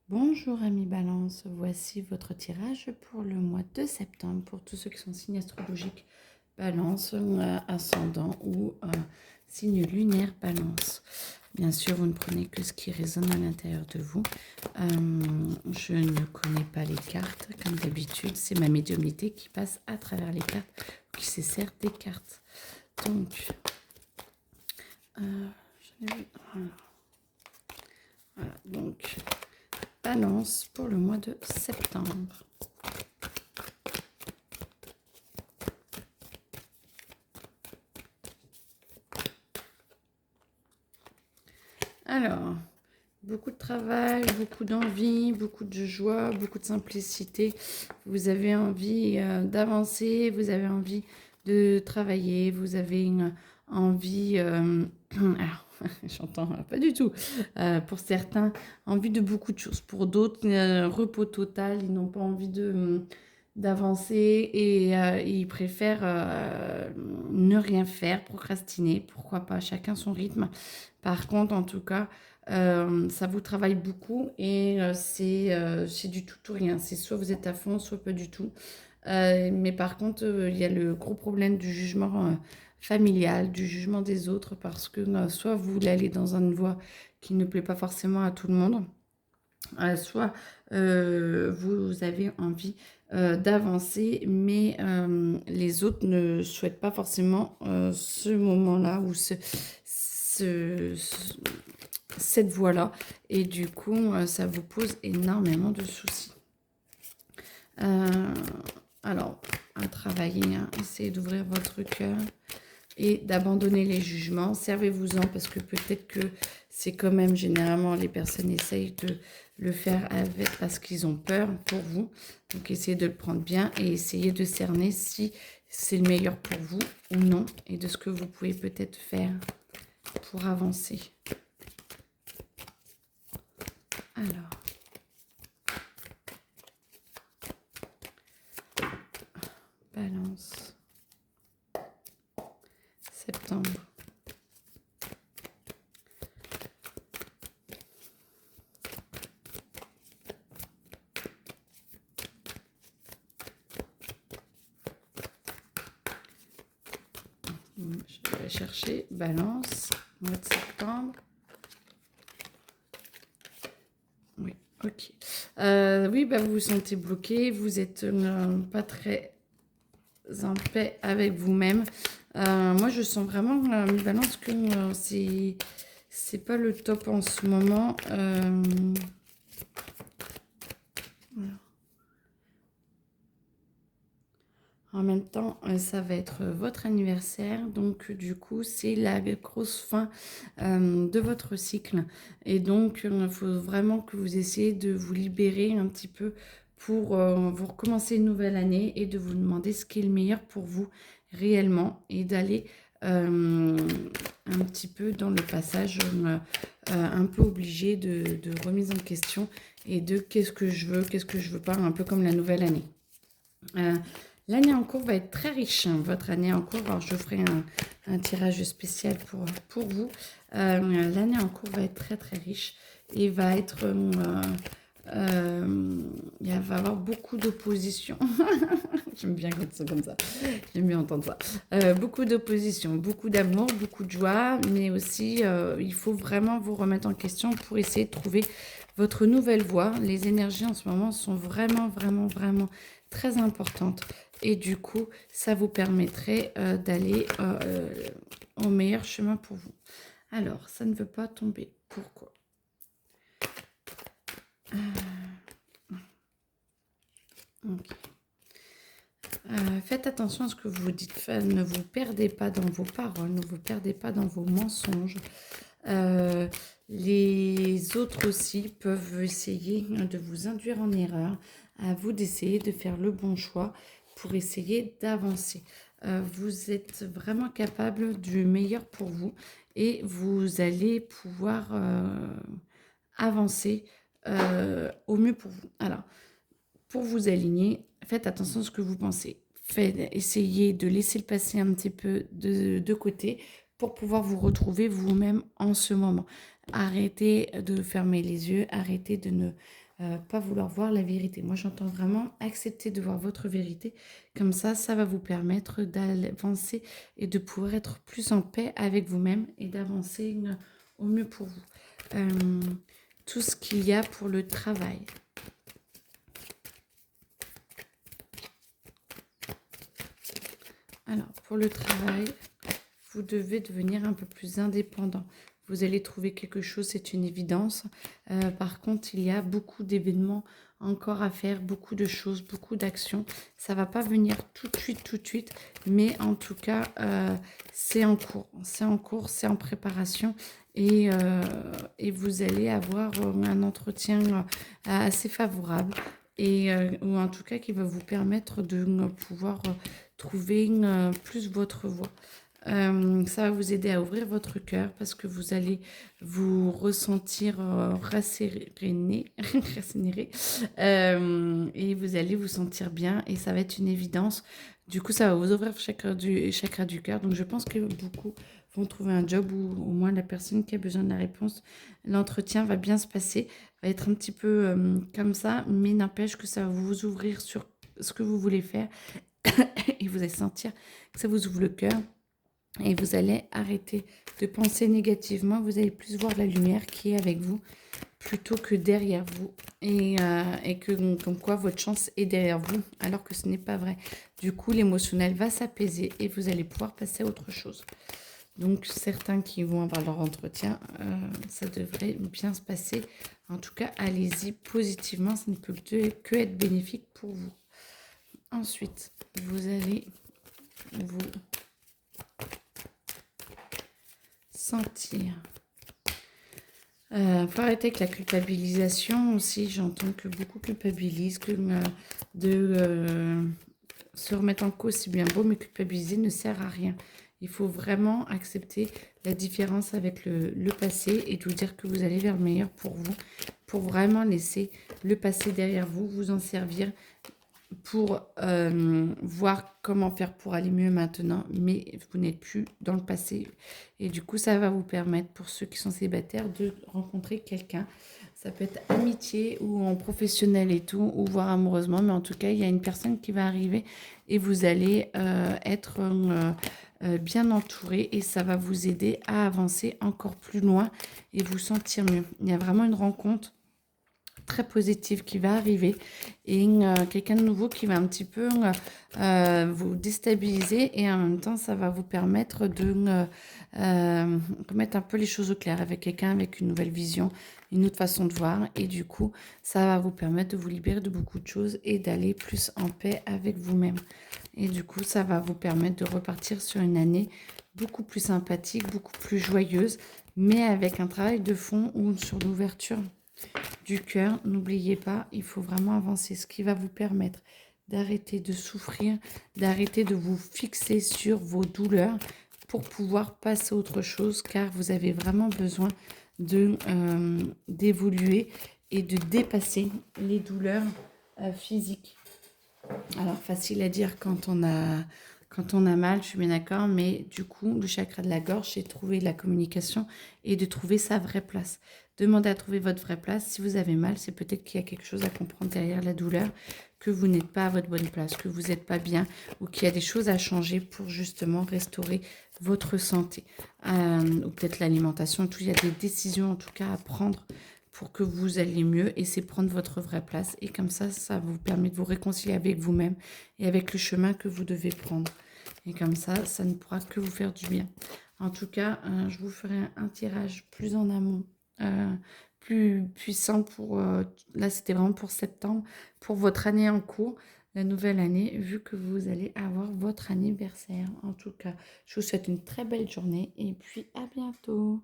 Bonjour amis Balance, voici votre tirage pour le mois de septembre pour tous ceux qui sont signes astrologiques Balance, ascendant ou signe lunaire Balance. Bien sûr, vous ne prenez que ce qui résonne à l'intérieur de vous. Je ne connais pas les cartes, comme d'habitude, c'est ma médiumnité qui passe à travers les cartes, qui se sert des cartes. Donc, voilà, donc Balance pour le mois de septembre. Alors, beaucoup de travail, beaucoup d'envie, beaucoup de joie, beaucoup de simplicité. Vous avez envie d'avancer, vous avez envie de travailler, vous avez une envie... alors, j'entends pas du tout. Pour certains, envie de beaucoup de choses. Pour d'autres, repos total, ils n'ont pas envie d'avancer et ils préfèrent ne rien faire, procrastiner, pourquoi pas, chacun son rythme. Par contre, en tout cas, ça vous travaille beaucoup et c'est du tout ou rien. C'est soit vous êtes à fond, soit pas du tout. Mais par contre, il y a le gros problème du jugement familial, du jugement des autres, parce que soit vous voulez aller dans une voie qui ne plaît pas forcément à tout le monde, soit vous avez envie d'avancer, mais les autres ne souhaitent pas forcément ce moment-là ou cette voie-là. Et du coup, ça vous pose énormément de soucis. Alors, à travailler, hein, essayez d'ouvrir votre cœur et d'abandonner les jugements. Servez-vous-en parce que peut-être que c'est quand même généralement les personnes essayent de le faire avec parce qu'ils ont peur pour vous. Donc essayez de le prendre bien et essayez de cerner si c'est le meilleur pour vous ou non et de ce que vous pouvez peut-être faire pour avancer. Alors, Balance, septembre. Je vais chercher Balance, mois de septembre. Oui, ok. Oui, bah, vous vous sentez bloqué, vous êtes pas très en paix avec vous-même. Moi, je sens vraiment, Balance, que c'est pas le top en ce moment. Voilà. En même temps, ça va être votre anniversaire, donc du coup, c'est la grosse fin de votre cycle. Et donc, il faut vraiment que vous essayez de vous libérer un petit peu pour vous recommencer une nouvelle année et de vous demander ce qui est le meilleur pour vous réellement et d'aller un petit peu dans le passage un peu obligé de remise en question et de qu'est-ce que je veux pas, un peu comme la nouvelle année. L'année en cours va être très riche, hein, votre année en cours. Alors, je ferai un tirage spécial pour vous. L'année en cours va être très, très riche et va être... il va y avoir beaucoup d'opposition. J'aime bien quand c'est comme ça. J'aime bien entendre ça. Beaucoup d'opposition, beaucoup d'amour, beaucoup de joie, mais aussi, il faut vraiment vous remettre en question pour essayer de trouver votre nouvelle voie. Les énergies en ce moment sont vraiment, vraiment, vraiment très importantes. Et du coup, ça vous permettrait d'aller au meilleur chemin pour vous. Alors, ça ne veut pas tomber. Pourquoi? Ok. Faites attention à ce que vous dites. Ne vous perdez pas dans vos paroles, ne vous perdez pas dans vos mensonges. Les autres aussi peuvent essayer de vous induire en erreur. À vous d'essayer de faire le bon choix pour essayer d'avancer. Vous êtes vraiment capable du meilleur pour vous et vous allez pouvoir avancer au mieux pour vous. Alors, pour vous aligner, faites attention à ce que vous pensez. Essayez de laisser le passé un petit peu de côté pour pouvoir vous retrouver vous-même en ce moment. Arrêtez de fermer les yeux, arrêtez de ne pas vouloir voir la vérité. Moi, j'entends vraiment accepter de voir votre vérité. Comme ça va vous permettre d'avancer et de pouvoir être plus en paix avec vous-même et d'avancer au mieux pour vous. Tout ce qu'il y a pour le travail. Alors, pour le travail, vous devez devenir un peu plus indépendant. Vous allez trouver quelque chose, c'est une évidence. Par contre, il y a beaucoup d'événements encore à faire, beaucoup de choses, beaucoup d'actions. Ça ne va pas venir tout de suite, mais en tout cas, c'est en cours. C'est en cours, c'est en préparation. Et vous allez avoir un entretien assez favorable ou en tout cas qui va vous permettre de pouvoir trouver plus votre voie. Ça va vous aider à ouvrir votre cœur parce que vous allez vous ressentir rasséréné, et vous allez vous sentir bien et ça va être une évidence. Du coup, ça va vous ouvrir le chakra du cœur. Donc, je pense que beaucoup vont trouver un job ou au moins la personne qui a besoin de la réponse. L'entretien va bien se passer, va être un petit peu comme ça, mais n'empêche que ça va vous ouvrir sur ce que vous voulez faire et vous allez sentir que ça vous ouvre le cœur. Et vous allez arrêter de penser négativement. Vous allez plus voir la lumière qui est avec vous plutôt que derrière vous. Et que comme quoi votre chance est derrière vous alors que ce n'est pas vrai. Du coup, l'émotionnel va s'apaiser et vous allez pouvoir passer à autre chose. Donc, certains qui vont avoir leur entretien, ça devrait bien se passer. En tout cas, allez-y positivement. Ça ne peut que être bénéfique pour vous. Ensuite, vous allez vous sentir. Faut arrêter avec la culpabilisation aussi. J'entends que beaucoup culpabilisent, que se remettre en cause, c'est bien beau, mais culpabiliser ne sert à rien. Il faut vraiment accepter la différence avec le passé et de vous dire que vous allez vers le meilleur pour vous, pour vraiment laisser le passé derrière vous, vous en servir pour voir comment faire pour aller mieux maintenant, mais vous n'êtes plus dans le passé. Et du coup, ça va vous permettre, pour ceux qui sont célibataires, de rencontrer quelqu'un. Ça peut être amitié ou en professionnel et tout, ou voir amoureusement, mais en tout cas, il y a une personne qui va arriver et vous allez être bien entouré et ça va vous aider à avancer encore plus loin et vous sentir mieux. Il y a vraiment une rencontre très positive qui va arriver et quelqu'un de nouveau qui va un petit peu vous déstabiliser et en même temps ça va vous permettre de remettre un peu les choses au clair avec quelqu'un avec une nouvelle vision, une autre façon de voir et du coup ça va vous permettre de vous libérer de beaucoup de choses et d'aller plus en paix avec vous-même et du coup ça va vous permettre de repartir sur une année beaucoup plus sympathique, beaucoup plus joyeuse, mais avec un travail de fond ou sur l'ouverture du cœur. N'oubliez pas, il faut vraiment avancer, ce qui va vous permettre d'arrêter de souffrir, d'arrêter de vous fixer sur vos douleurs pour pouvoir passer à autre chose, car vous avez vraiment besoin d'évoluer et de dépasser les douleurs physiques. Alors, facile à dire quand on a mal, je suis bien d'accord, mais du coup, le chakra de la gorge, c'est de trouver la communication et de trouver sa vraie place. Demandez à trouver votre vraie place. Si vous avez mal, c'est peut-être qu'il y a quelque chose à comprendre derrière la douleur, que vous n'êtes pas à votre bonne place, que vous n'êtes pas bien ou qu'il y a des choses à changer pour justement restaurer votre santé. Ou peut-être l'alimentation, tout. Il y a des décisions en tout cas à prendre pour que vous alliez mieux et c'est prendre votre vraie place. Et comme ça vous permet de vous réconcilier avec vous-même et avec le chemin que vous devez prendre. Et comme ça ne pourra que vous faire du bien. En tout cas, je vous ferai un tirage plus en amont, plus puissant pour... là, c'était vraiment pour septembre, pour votre année en cours, la nouvelle année, vu que vous allez avoir votre anniversaire. En tout cas, je vous souhaite une très belle journée et puis à bientôt.